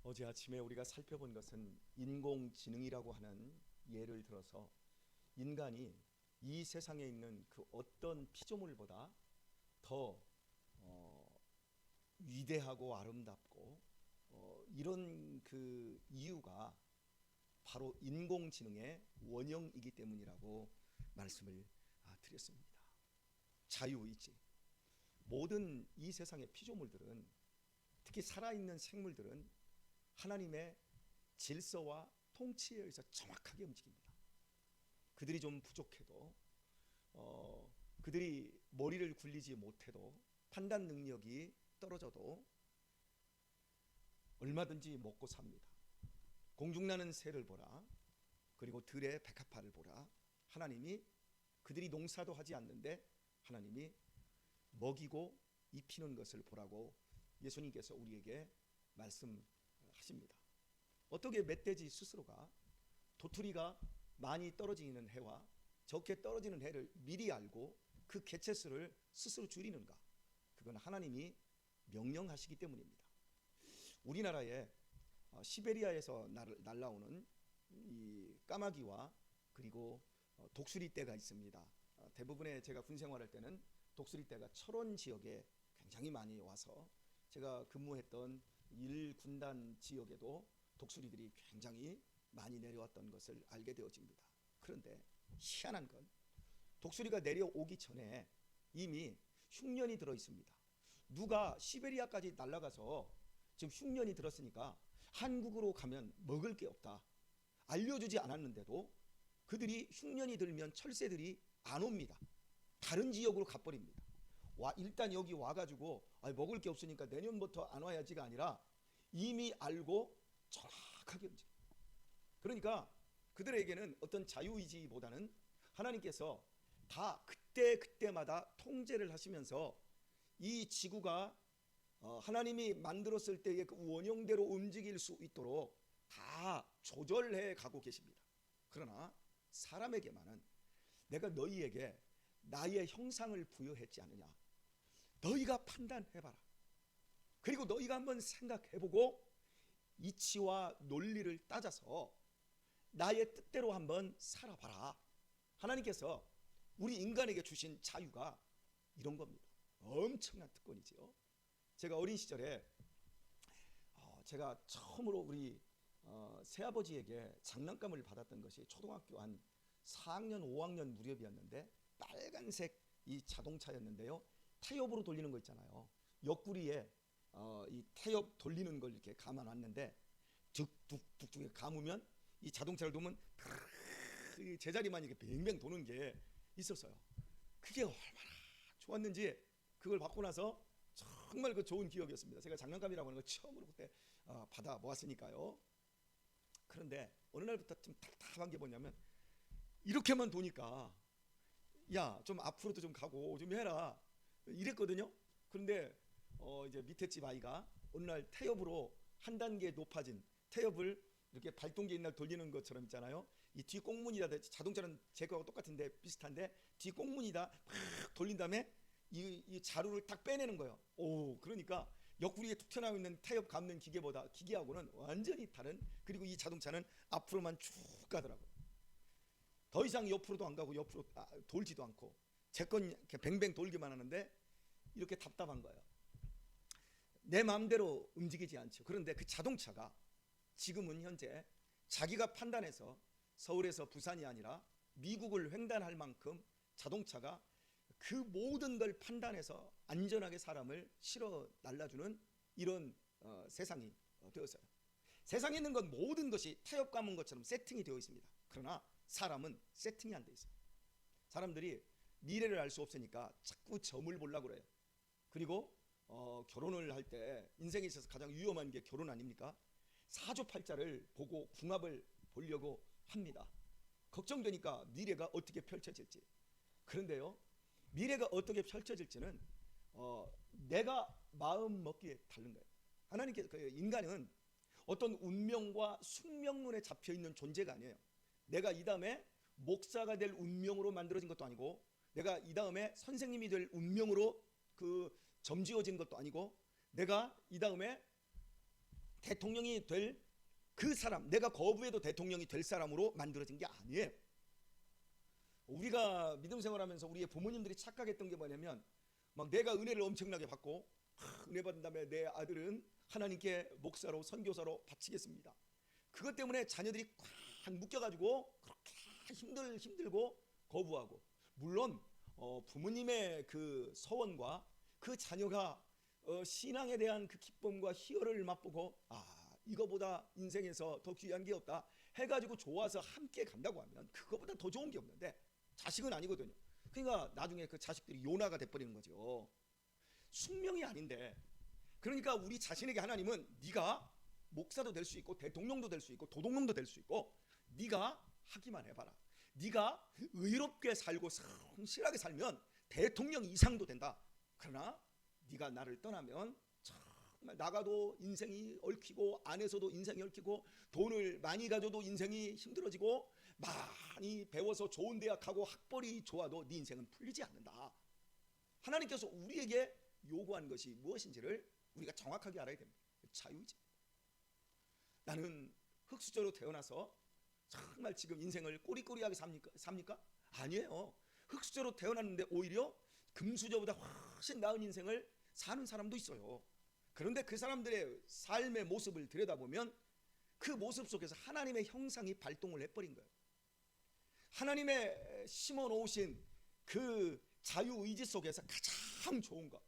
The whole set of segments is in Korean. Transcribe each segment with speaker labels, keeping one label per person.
Speaker 1: 어제 아침에 우리가 살펴본 것은 인공지능이라고 하는 예를 들어서 인간이 이 세상에 있는 그 어떤 피조물보다 더 위대하고 아름답고 이런 그 이유가 바로 인공지능의 원형이기 때문이라고 말씀을 드렸습니다. 자유의지. 모든 이 세상의 피조물들은, 특히 살아있는 생물들은 하나님의 질서와 통치에 의해서 정확하게 움직입니다. 그들이 좀 부족해도 그들이 머리를 굴리지 못해도, 판단 능력이 떨어져도 얼마든지 먹고 삽니다. 공중나는 새를 보라, 그리고 들의 백합화를 보라. 하나님이, 그들이 농사도 하지 않는데 하나님이 먹이고 입히는 것을 보라고 예수님께서 우리에게 말씀하십니다. 어떻게 멧돼지 스스로가 도토리가 많이 떨어지는 해와 적게 떨어지는 해를 미리 알고 그 개체수를 스스로 줄이는가? 그건 하나님이 명령하시기 때문입니다. 우리나라에 시베리아에서 날라오는 이 까마귀와 그리고 독수리떼가 있습니다. 대부분의 제가 군 생활할 때는 독수리떼가 철원 지역에 굉장히 많이 와서 제가 근무했던 1군단 지역에도 독수리들이 굉장히 많이 내려왔던 것을 알게 되어집니다. 그런데 희한한 건 독수리가 내려오기 전에 이미 흉년이 들어 있습니다. 누가 시베리아까지 날아가서 지금 흉년이 들었으니까 한국으로 가면 먹을 게 없다 알려주지 않았는데도 그들이 흉년이 들면 철새들이 안 옵니다. 다른 지역으로 가버립니다. 일단 여기 와가지고 먹을 게 없으니까 내년부터 안 와야지가 아니라 이미 알고 정확하게 움직입니다. 그러니까 그들에게는 어떤 자유의지보다는 하나님께서 다 그때마다 통제를 하시면서 이 지구가 하나님이 만들었을 때의 그 원형대로 움직일 수 있도록 다 조절해 가고 계십니다. 그러나 사람에게만은 내가 너희에게 나의 형상을 부여했지 않느냐, 너희가 판단해봐라. 그리고 너희가 한번 생각해보고 이치와 논리를 따져서 나의 뜻대로 한번 살아봐라. 하나님께서 우리 인간에게 주신 자유가 이런 겁니다. 엄청난 특권이지요. 제가 어린 시절에 제가 처음으로 우리 새아버지에게 장난감을 받았던 것이 초등학교 한 4학년 5학년 무렵이었는데, 빨간색 이 자동차였는데요, 타협으로 돌리는 거 있잖아요. 옆구리에 이 타협 돌리는 걸 이렇게 감아놨는데 툭툭툭툭 감으면 이 자동차를 놓으면 제자리만 이렇게 뱅뱅 도는 게 있었어요. 그게 얼마나 좋았는지 그걸 받고 나서 정말 그 좋은 기억이었습니다. 제가 장난감이라고 하는 걸 처음으로 그때 받아 모았으니까요. 그런데 어느 날부터 좀 답답한 게 뭐냐면, 이렇게만 도니까 야, 좀 앞으로도 좀 가고 좀 해라 이랬거든요. 그런데 이제 밑에 집 아이가 어느 날 태엽으로 한 단계 높아진 태엽을 이렇게 발동기 옛날 돌리는 것처럼 있잖아요. 이 뒤 꽁무니다, 자동차는 제 거하고 똑같은데 비슷한데 뒤 꽁무니다 팍 돌린 다음에 이 자루를 딱 빼내는 거예요. 오, 그러니까 옆구리에 툭 튀어나오고 있는 타협 감는 기계하고는 완전히 다른, 그리고 이 자동차는 앞으로만 쭉 가더라고요. 더 이상 옆으로도 안 가고 옆으로 돌지도 않고 제 건 이렇게 뱅뱅 돌기만 하는데 이렇게 답답한 거예요. 내 마음대로 움직이지 않죠. 그런데 그 자동차가 지금은 현재 자기가 판단해서 서울에서 부산이 아니라 미국을 횡단할 만큼 자동차가 그 모든 걸 판단해서 안전하게 사람을 실어 날라주는 이런 세상이 되었어요. 세상에 있는 건 모든 것이 타협 감은 것처럼 세팅이 되어 있습니다. 그러나 사람은 세팅이 안 돼 있어요. 사람들이 미래를 알 수 없으니까 자꾸 점을 보려고 그래요. 그리고 결혼을 할 때 인생에 있어서 가장 위험한 게 결혼 아닙니까? 사주팔자를 보고 궁합을 보려고 합니다. 걱정되니까 미래가 어떻게 펼쳐질지. 그런데요, 미래가 어떻게 펼쳐질지는 내가 마음 먹기에 다른 거예요. 하나님께서, 인간은 어떤 운명과 숙명론에 잡혀 있는 존재가 아니에요. 내가 이 다음에 목사가 될 운명으로 만들어진 것도 아니고, 내가 이 다음에 선생님이 될 운명으로 그 점지어진 것도 아니고, 내가 이 다음에 대통령이 될 그 사람, 내가 거부해도 대통령이 될 사람으로 만들어진 게 아니에요. 우리가 믿음 생활하면서 우리의 부모님들이 착각했던 게 뭐냐면, 막 내가 은혜를 엄청나게 받고 은혜 받은 다음에 내 아들은 하나님께 목사로 선교사로 바치겠습니다. 그것 때문에 자녀들이 꽉 묶여가지고 그렇게 힘들고 거부하고, 물론 부모님의 그 서원과 그 자녀가 신앙에 대한 그 기쁨과 희열을 맛보고, 이거보다 인생에서 더 귀한 게 없다 해가지고 좋아서 함께 간다고 하면 그거보다 더 좋은 게 없는데, 자식은 아니거든요. 그러니까 나중에 그 자식들이 요나가 돼버리는 거죠. 숙명이 아닌데. 그러니까 우리 자신에게 하나님은 네가 목사도 될 수 있고 대통령도 될 수 있고 도둑놈도 될 수 있고, 네가 하기만 해봐라. 네가 의롭게 살고 성실하게 살면 대통령 이상도 된다. 그러나 네가 나를 떠나면 정말 나가도 인생이 얽히고, 안에서도 인생이 얽히고, 돈을 많이 가져도 인생이 힘들어지고, 많이 배워서 좋은 대학 가고 학벌이 좋아도 네 인생은 풀리지 않는다. 하나님께서 우리에게 요구한 것이 무엇인지를 우리가 정확하게 알아야 됩니다. 자유이지. 나는 흙수저로 태어나서 정말 지금 인생을 꼬리꼬리하게 삽니까? 아니에요. 흙수저로 태어났는데 오히려 금수저보다 훨씬 나은 인생을 사는 사람도 있어요. 그런데 그 사람들의 삶의 모습을 들여다보면 그 모습 속에서 하나님의 형상이 발동을 해버린 거예요. 하나님의 심어 놓으신 그 자유의지 속에서 가장 좋은 것,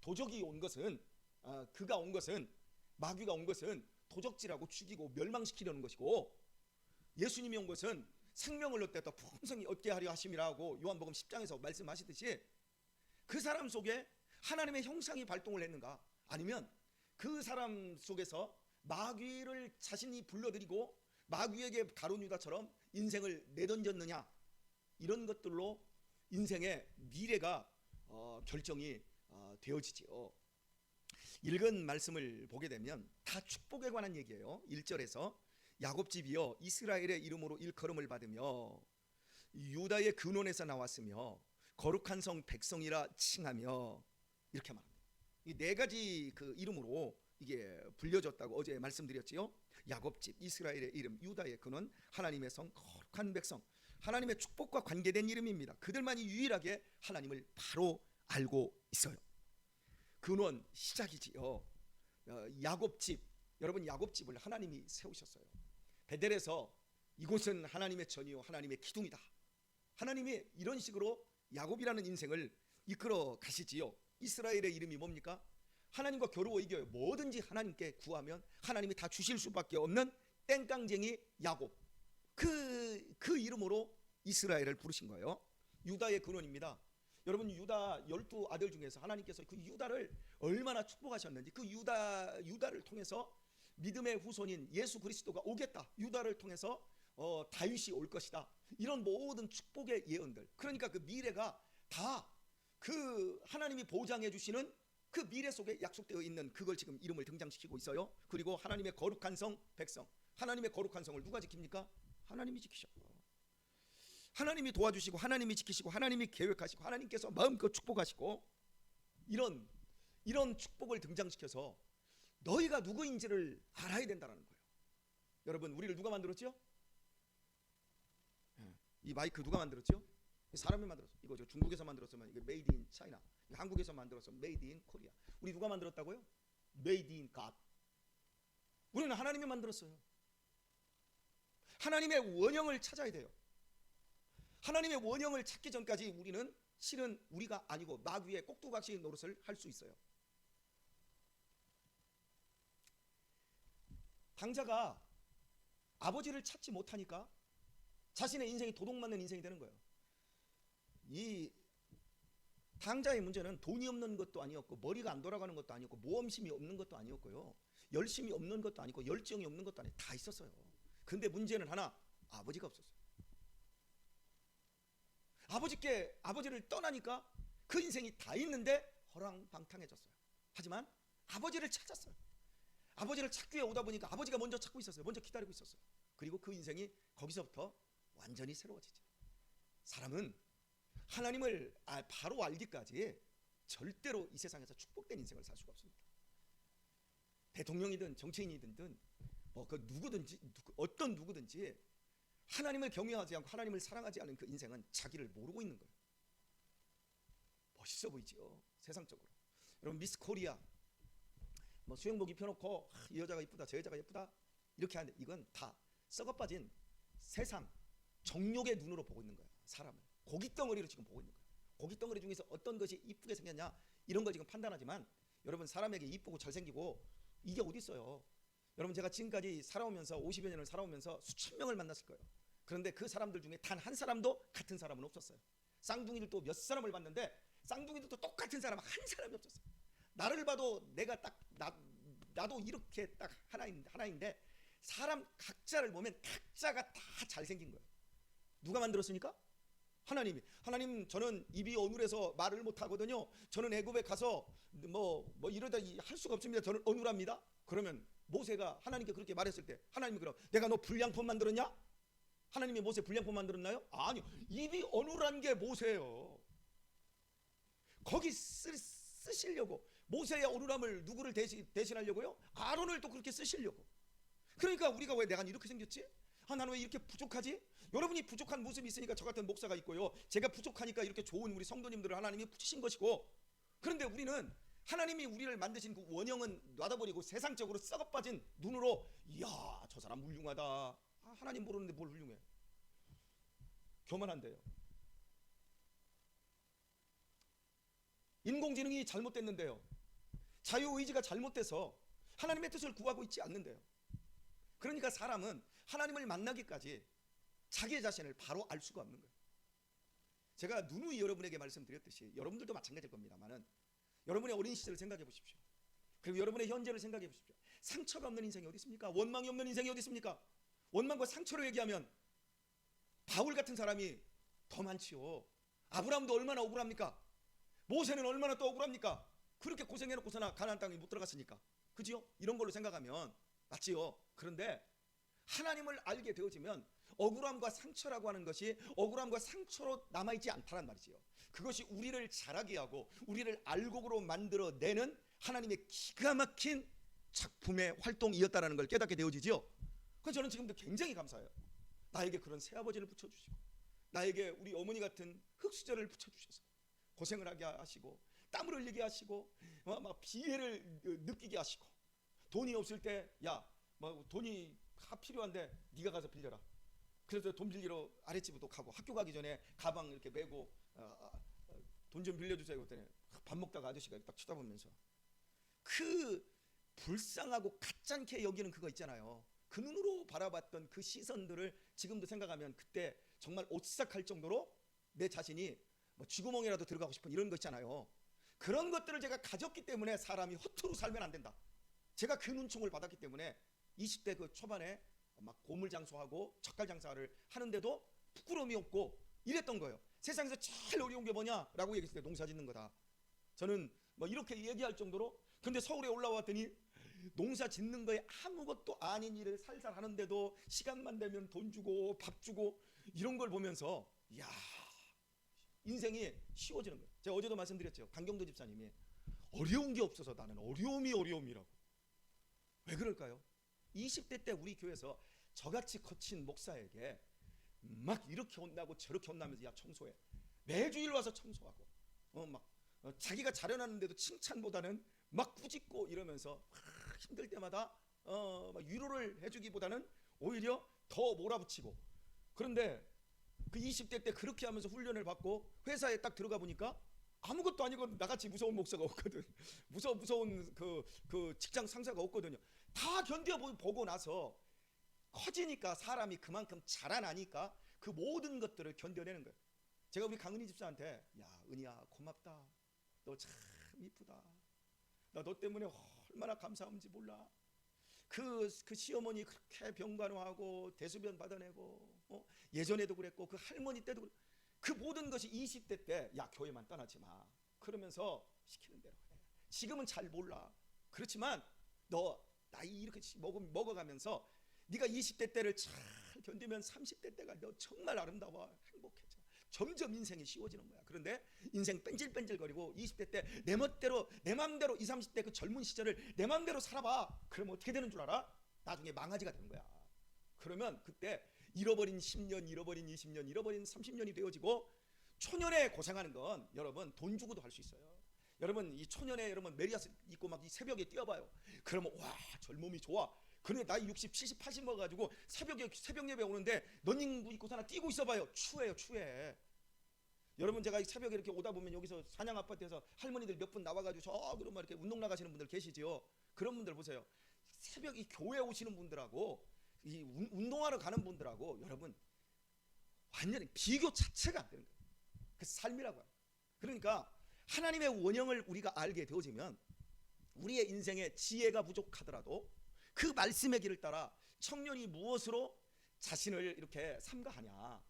Speaker 1: 도적이 온 것은, 그가 온 것은, 마귀가 온 것은 도적질하고 죽이고 멸망시키려는 것이고, 예수님이 온 것은 생명을 얻되 더 풍성히 얻게 하려 하심이라고 요한복음 10장에서 말씀하시듯이, 그 사람 속에 하나님의 형상이 발동을 했는가, 아니면 그 사람 속에서 마귀를 자신이 불러들이고 마귀에게 가룟 유다처럼 인생을 내던졌느냐, 이런 것들로 인생의 미래가 결정이 되어지지요. 읽은 말씀을 보게 되면 다 축복에 관한 얘기예요. 1절에서 야곱집이여 이스라엘의 이름으로 일컬음을 받으며 유다의 근원에서 나왔으며 거룩한 성 백성이라 칭하며, 이렇게 말합니다. 이 네 가지 그 이름으로 이게 불려졌다고 어제 말씀드렸지요. 야곱집, 이스라엘의 이름, 유다의 근원, 하나님의 성, 거룩한 백성, 하나님의 축복과 관계된 이름입니다. 그들만이 유일하게 하나님을 바로 알고 있어요. 근원, 시작이지요. 야곱집, 여러분 야곱집을 하나님이 세우셨어요. 베델에서 이곳은 하나님의 전이요 하나님의 기둥이다. 하나님이 이런 식으로 야곱이라는 인생을 이끌어 가시지요. 이스라엘의 이름이 뭡니까? 하나님과 겨루어 이겨요. 뭐든지 하나님께 구하면 하나님이 다 주실 수밖에 없는 땡깡쟁이 야곱. 그 이름으로 이스라엘을 부르신 거예요. 유다의 근원입니다. 여러분 유다 12아들 중에서 하나님께서 그 유다를 얼마나 축복하셨는지, 그 유다를 통해서 믿음의 후손인 예수 그리스도가 오겠다, 유다를 통해서 다윗이 올 것이다, 이런 모든 축복의 예언들, 그러니까 그 미래가 다 그 하나님이 보장해 주시는 그 미래 속에 약속되어 있는, 그걸 지금 이름을 등장시키고 있어요. 그리고 하나님의 거룩한 성 백성, 하나님의 거룩한 성을 누가 지킵니까? 하나님이 지키셔. 하나님이 도와주시고 하나님이 지키시고 하나님이 계획하시고 하나님께서 마음껏 축복하시고, 이런 축복을 등장시켜서 너희가 누구인지를 알아야 된다는 거예요. 여러분 우리를 누가 만들었죠? 이 마이크 누가 만들었죠? 사람이 만들었어. 이거 저 중국에서 만들었으면 이게 메이드 인 차이나, 한국에서 만들었으면 메이드 인 코리아. 우리 누가 만들었다고요? 메이드 인 갓. 우리는 하나님이 만들었어요. 하나님의 원형을 찾아야 돼요. 하나님의 원형을 찾기 전까지 우리는 실은 우리가 아니고 마귀의 꼭두각시 노릇을 할 수 있어요. 당자가 아버지를 찾지 못하니까 자신의 인생이 도둑맞는 인생이 되는 거예요. 이 당자의 문제는 돈이 없는 것도 아니었고, 머리가 안 돌아가는 것도 아니었고, 모험심이 없는 것도 아니었고요, 열심이 없는 것도 아니고, 열정이 없는 것도 아니고, 다 있었어요. 근데 문제는 하나, 아버지가 없었어요. 아버지를 떠나니까 그 인생이 다 있는데 허랑방탕해졌어요. 하지만 아버지를 찾았어요. 아버지를 찾기 위해 오다 보니까 아버지가 먼저 찾고 있었어요. 먼저 기다리고 있었어요. 그리고 그 인생이 거기서부터 완전히 새로워지죠. 사람은 하나님을 바로 알기까지 절대로 이 세상에서 축복된 인생을 살 수가 없습니다. 대통령이든 정치인이든 그 누구든지 어떤 누구든지 하나님을 경외하지 않고 하나님을 사랑하지 않은 그 인생은 자기를 모르고 있는 거예요. 멋있어 보이죠, 세상적으로. 여러분 미스 코리아 뭐 수영복 입혀놓고 이 여자가 이쁘다 저 여자가 예쁘다 이렇게 하는데 이건 다 썩어빠진 세상 정욕의 눈으로 보고 있는 거야. 사람을 고깃덩어리로 지금 보고 있는 거야. 고깃덩어리 중에서 어떤 것이 이쁘게 생겼냐 이런 걸 지금 판단하지만 여러분 사람에게 이쁘고 잘생기고 이게 어디 있어요. 여러분 제가 지금까지 살아오면서 50여 년을 살아오면서 수천 명을 만났을 거예요. 그런데 그 사람들 중에 단 한 사람도 같은 사람은 없었어요. 쌍둥이들도 몇 사람을 봤는데 쌍둥이들도 똑같은 사람 한 사람이 없었어요. 나를 봐도 내가 딱 나도 이렇게 딱 하나인데 사람 각자를 보면 각자가 다 잘생긴 거예요. 누가 만들었으니까? 하나님이. 하나님 저는 입이 어눌해서 말을 못 하거든요. 저는 애굽에 가서 뭐 이러다 할 수가 없습니다. 저는 어눌합니다. 그러면 모세가 하나님께 그렇게 말했을 때 하나님이 그럼 내가 너 불량품 만들었냐? 하나님이 모세 불량품 만들었나요? 아니요. 입이 어눌한 게 모세예요. 거기 쓰시려고 모세의 어눌함을 누구를 대신하려고요? 아론을 또 그렇게 쓰시려고. 그러니까 우리가 왜 내가 이렇게 생겼지? 나는 왜 이렇게 부족하지? 여러분이 부족한 모습이 있으니까 저 같은 목사가 있고요. 제가 부족하니까 이렇게 좋은 우리 성도님들을 하나님이 붙이신 것이고, 그런데 우리는 하나님이 우리를 만드신 그 원형은 놔둬버리고 세상적으로 썩어빠진 눈으로 이야 저 사람 훌륭하다. 하나님 모르는데 뭘 훌륭해. 교만한데요. 인공지능이 잘못됐는데요. 자유의지가 잘못돼서 하나님의 뜻을 구하고 있지 않는데요. 그러니까 사람은 하나님을 만나기까지 자기 자신을 바로 알 수가 없는 거예요. 제가 누누이 여러분에게 말씀드렸듯이 여러분들도 마찬가지일 겁니다만은 여러분의 어린 시절을 생각해 보십시오. 그리고 여러분의 현재를 생각해 보십시오. 상처가 없는 인생이 어디 있습니까? 원망이 없는 인생이 어디 있습니까? 원망과 상처로 얘기하면 바울 같은 사람이 더 많지요. 아브라함도 얼마나 억울합니까? 모세는 얼마나 또 억울합니까? 그렇게 고생해놓고서나 가나안 땅에 못 들어갔으니까. 그지요? 이런 걸로 생각하면 맞지요. 그런데 하나님을 알게 되어지면 억울함과 상처라고 하는 것이 억울함과 상처로 남아있지 않다란 말이지요. 그것이 우리를 자라게 하고 우리를 알곡으로 만들어내는 하나님의 기가 막힌 작품의 활동이었다는 걸 깨닫게 되어지죠. 그래서 저는 지금도 굉장히 감사해요. 나에게 그런 새아버지를 붙여주시고 나에게 우리 어머니 같은 흙수저를 붙여주셔서 고생을 하게 하시고 땀을 흘리게 하시고 막 비애를 느끼게 하시고 돈이 없을 때 야 뭐 돈이 필요한데 네가 가서 빌려라. 그래서 돈 빌리러 아랫집으로 가고 학교 가기 전에 가방 이렇게 메고 돈 좀 빌려주세요. 그랬더니 밥 먹다가 아저씨가 딱 쳐다보면서 그 불쌍하고 가짠게 여기는 그거 있잖아요. 그 눈으로 바라봤던 그 시선들을 지금도 생각하면 그때 정말 오싹할 정도로 내 자신이 뭐 쥐구멍이라도 들어가고 싶은 이런 거 있잖아요. 그런 것들을 제가 가졌기 때문에 사람이 허투루 살면 안 된다. 제가 그 눈총을 받았기 때문에 20대 그 초반에 막 고물 장수하고 젓갈 장사를 하는데도 부끄러움이 없고 이랬던 거예요. 세상에서 제일 어려운 게 뭐냐라고 얘기했을 때 농사 짓는 거다. 저는 뭐 이렇게 얘기할 정도로. 근데 서울에 올라왔더니 농사 짓는 거에 아무것도 아닌 일을 살살 하는데도 시간만 되면 돈 주고 밥 주고 이런 걸 보면서 이야 인생이 쉬워지는 거예요. 제가 어제도 말씀드렸죠. 강경도 집사님이 어려운 게 없어서 나는 어려움이라고. 왜 그럴까요? 20대 때 우리 교회에서 저같이 거친 목사에게 막 이렇게 혼나고 저렇게 혼나면서 야 청소해. 매주일 와서 청소하고 자기가 잘해놨는데도 칭찬보다는 막 꾸짖고 이러면서 힘들 때마다 막 위로를 해주기보다는 오히려 더 몰아붙이고. 그런데 그 20대 때 그렇게 하면서 훈련을 받고 회사에 딱 들어가 보니까 아무것도 아니고 나같이 무서운 목사가 없거든. 무서운 그 직장 상사가 없거든요. 다 견뎌보고 나서 커지니까 사람이 그만큼 자라나니까 그 모든 것들을 견뎌내는 거예요. 제가 우리 강은희 집사한테 야 은희야 고맙다. 너 참 이쁘다. 나 너 때문에 얼마나 감사한지 몰라. 그 시어머니 그렇게 병간호하고 대소변 받아내고 예전에도 그랬고 그 할머니 때도 그랬고 그 모든 것이 20대 때 야 교회만 떠나지 마 그러면서 시키는 대로 해. 지금은 잘 몰라. 그렇지만 너 나이 이렇게 먹어가면서 네가 20대 때를 잘 견디면 30대 때가 너 정말 아름다워 행복해져. 점점 인생이 쉬워지는 거야. 그런데 인생 뺀질뺀질거리고 20대 때 내 멋대로 내 맘대로 20, 30대 그 젊은 시절을 내 맘대로 살아봐. 그러면 어떻게 되는 줄 알아? 나중에 망아지가 되는 거야. 그러면 그때 잃어버린 10년, 잃어버린 20년, 잃어버린 30년이 되어지고, 초년에 고생하는 건 여러분 돈 주고도 할 수 있어요. 여러분 이 초년에 여러분 메리아스 입고 막 이 새벽에 뛰어봐요. 그러면 와 젊음이 좋아. 그런데 나이 60, 70, 80 먹어가지고 새벽 예배 오는데 러닝부 입고서나 뛰고 있어봐요. 추해요, 추해. 여러분 제가 새벽에 이렇게 오다 보면 여기서 산양 아파트에서 할머니들 몇 분 나와가지고 저 그런 막 이렇게 운동 나가시는 분들 계시지요. 그런 분들 보세요. 새벽 이 교회 오시는 분들하고 이 운동하러 가는 분들하고 여러분 완전히 비교 자체가 안 되는 거예요. 그 삶이라고 해요. 그러니까 하나님의 원형을 우리가 알게 되어지면 우리의 인생에 지혜가 부족하더라도 그 말씀의 길을 따라 청년이 무엇으로 자신을 이렇게 삼가하냐,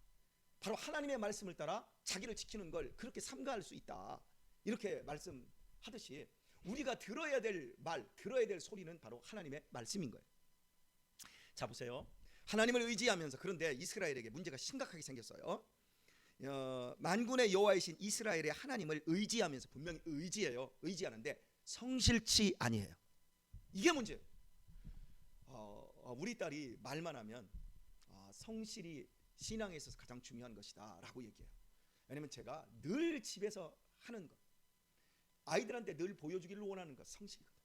Speaker 1: 바로 하나님의 말씀을 따라 자기를 지키는 걸 그렇게 삼가할 수 있다. 이렇게 말씀하듯이 우리가 들어야 될 말, 들어야 될 소리는 바로 하나님의 말씀인 거예요. 자 보세요. 하나님을 의지하면서, 그런데 이스라엘에게 문제가 심각하게 생겼어요. 만군의 여호와이신 이스라엘의 하나님을 의지하면서, 분명히 의지해요. 의지하는데 성실치 아니에요. 이게 문제예요. 우리 딸이 말만 하면 성실이 신앙에 있어서 가장 중요한 것이다 라고 얘기해요. 왜냐면 제가 늘 집에서 하는 것, 아이들한테 늘 보여주기를 원하는 것, 성실이거든.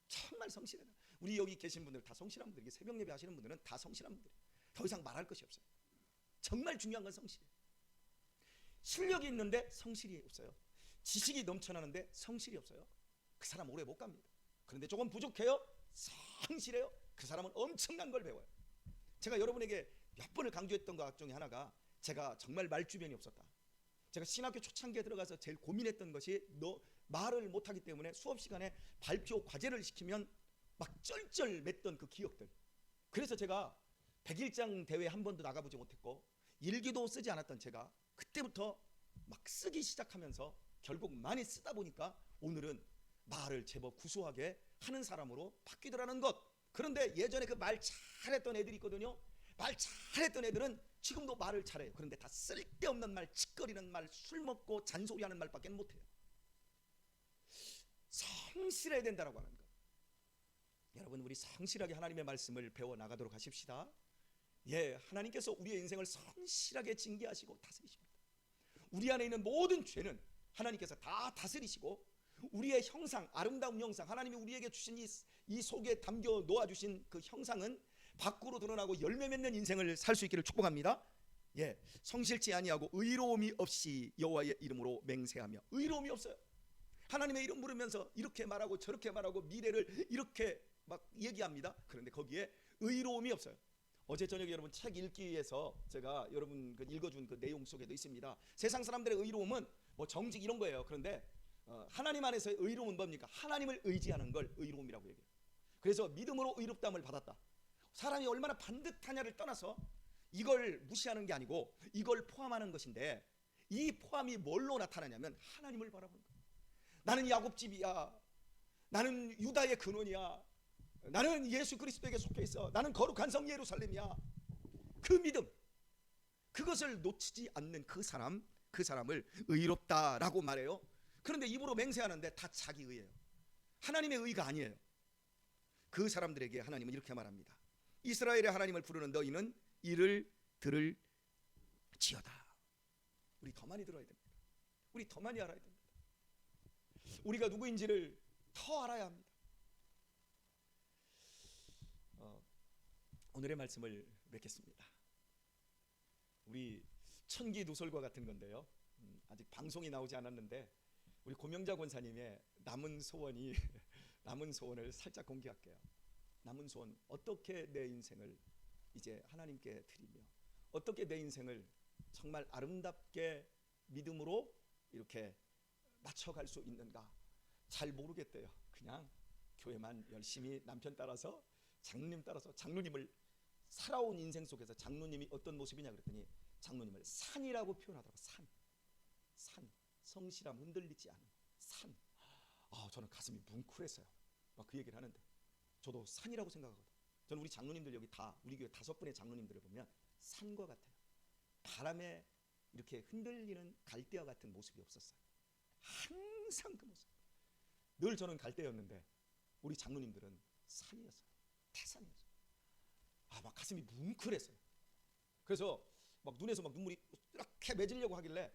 Speaker 1: 정말 성실해요. 우리 여기 계신 분들 다 성실한 분들, 새벽 예배 하시는 분들은 다 성실한 분들이에요. 더 이상 말할 것이 없어요. 정말 중요한 건 성실이에요. 실력이 있는데 성실이 없어요. 지식이 넘쳐나는데 성실이 없어요. 그 사람 오래 못 갑니다. 그런데 조금 부족해요. 성실해요. 그 사람은 엄청난 걸 배워요. 제가 여러분에게 몇 번을 강조했던 것 중에 하나가, 제가 정말 말주변이 없었다. 제가 신학교 초창기에 들어가서 제일 고민했던 것이, 너 말을 못하기 때문에 수업 시간에 발표 과제를 시키면 막 쩔쩔 맸던 그 기억들. 그래서 제가 100일장 대회 한 번도 나가보지 못했고 일기도 쓰지 않았던 제가 그때부터 막 쓰기 시작하면서 결국 많이 쓰다 보니까 오늘은 말을 제법 구수하게 하는 사람으로 바뀌더라는 것. 그런데 예전에 그 말 잘했던 애들이 있거든요. 말 잘했던 애들은 지금도 말을 잘해요. 그런데 다 쓸데없는 말, 찌꺼리는 말, 술 먹고 잔소리하는 말밖에 못해요. 성실해야 된다라고 하는 것. 여러분 우리 성실하게 하나님의 말씀을 배워 나가도록 하십시다. 예, 하나님께서 우리의 인생을 성실하게 징계하시고 다스리십니다. 우리 안에 있는 모든 죄는 하나님께서 다 다스리시고, 우리의 형상, 아름다운 형상, 하나님이 우리에게 주신 이 속에 담겨 놓아주신 그 형상은 밖으로 드러나고 열매 맺는 인생을 살 수 있기를 축복합니다. 예, 성실치 아니하고 의로움이 없이 여호와의 이름으로 맹세하며. 의로움이 없어요. 하나님의 이름 부르면서 이렇게 말하고 저렇게 말하고 미래를 이렇게 막 얘기합니다. 그런데 거기에 의로움이 없어요. 어제 저녁에 여러분 책 읽기 위해서 제가 여러분 그 읽어준 그 내용 속에도 있습니다. 세상 사람들의 의로움은 뭐 정직 이런 거예요. 그런데 하나님 안에서의 의로움은 뭡니까? 하나님을 의지하는 걸 의로움이라고 얘기해요. 그래서 믿음으로 의롭다함을 받았다. 사람이 얼마나 반듯하냐를 떠나서 이걸 무시하는 게 아니고 이걸 포함하는 것인데, 이 포함이 뭘로 나타나냐면 하나님을 바라보는 거예요. 나는 야곱집이야. 나는 유다의 근원이야. 나는 예수 그리스도에게 속해 있어. 나는 거룩한 성 예루살렘이야. 그 믿음, 그것을 놓치지 않는 그 사람을 의롭다라고 말해요. 그런데 입으로 맹세하는데 다 자기 의예요. 하나님의 의가 아니에요. 그 사람들에게 하나님은 이렇게 말합니다. 이스라엘의 하나님을 부르는 너희는 이를 들을지어다. 우리 더 많이 들어야 됩니다. 우리 더 많이 알아야 됩니다. 우리가 누구인지를 더 알아야 합니다. 오늘의 말씀을 맺겠습니다. 우리 천기 누설과 같은 건데요. 아직 방송이 나오지 않았는데 우리 고명자 권사님의 남은 소원을 살짝 공개할게요. 남은 소원, 어떻게 내 인생을 이제 하나님께 드리며 어떻게 내 인생을 정말 아름답게 믿음으로 이렇게 맞춰갈 수 있는가 잘 모르겠대요. 그냥 교회만 열심히 남편 따라서 장로님 따라서, 장로님을 살아온 인생 속에서 장로님이 어떤 모습이냐 그랬더니 장로님을 산이라고 표현하더라고요. 산, 성실함, 흔들리지 않은 산. 저는 가슴이 뭉클했어요. 막 그 얘기를 하는데 저도 산이라고 생각하거든요. 저는 우리 장로님들 여기 다 우리 교회 5분의 장로님들을 보면 산과 같아요. 바람에 이렇게 흔들리는 갈대와 같은 모습이 없었어요. 항상 그 모습. 늘 저는 갈대였는데 우리 장로님들은 산이었어요. 태산이었어요. 막 가슴이 뭉클했어요. 그래서 막 눈에서 막 눈물이 이렇게 맺으려고 하길래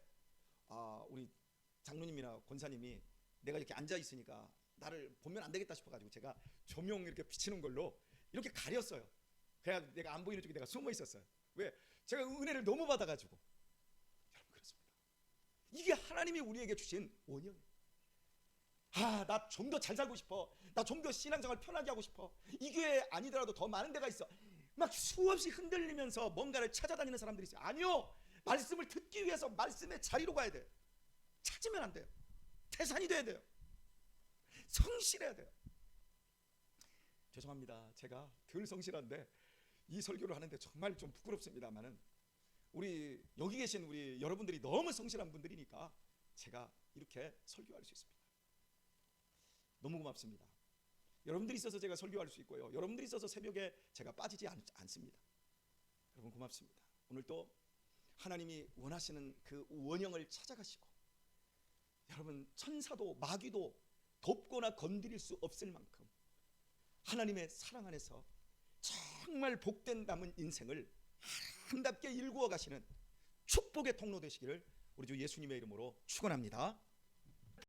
Speaker 1: 우리 장로님이나 권사님이 내가 이렇게 앉아 있으니까 나를 보면 안 되겠다 싶어가지고 제가 조명 이렇게 비치는 걸로 이렇게 가렸어요. 그래야 내가 안 보이는 쪽에 내가 숨어 있었어요. 왜? 제가 은혜를 너무 받아가지고. 여러분 그렇습니다. 이게 하나님이 우리에게 주신 원형이에요. 나 좀 더 잘 살고 싶어. 나 좀 더 신앙생활 편하게 하고 싶어. 이 교회 아니더라도 더 많은 데가 있어. 막 수없이 흔들리면서 뭔가를 찾아다니는 사람들이 있어요. 아니요. 말씀을 듣기 위해서 말씀의 자리로 가야 돼요. 찾으면 안 돼요. 태산이 돼야 돼요. 성실해야 돼요. 죄송합니다. 제가 덜 성실한데 이 설교를 하는데 정말 좀 부끄럽습니다만은 우리 여기 계신 우리 여러분들이 너무 성실한 분들이니까 제가 이렇게 설교할 수 있습니다. 너무 고맙습니다. 여러분들이 있어서 제가 설교할 수 있고요. 여러분들이 있어서 새벽에 제가 빠지지 않습니다. 여러분 고맙습니다. 오늘 또 하나님이 원하시는 그 원형을 찾아가시고 여러분 천사도 마귀도 돕거나 건드릴 수 없을 만큼 하나님의 사랑 안에서 정말 복된 남은 인생을 아름답게 일구어 가시는 축복의 통로 되시기를 우리 주 예수님의 이름으로 축원합니다.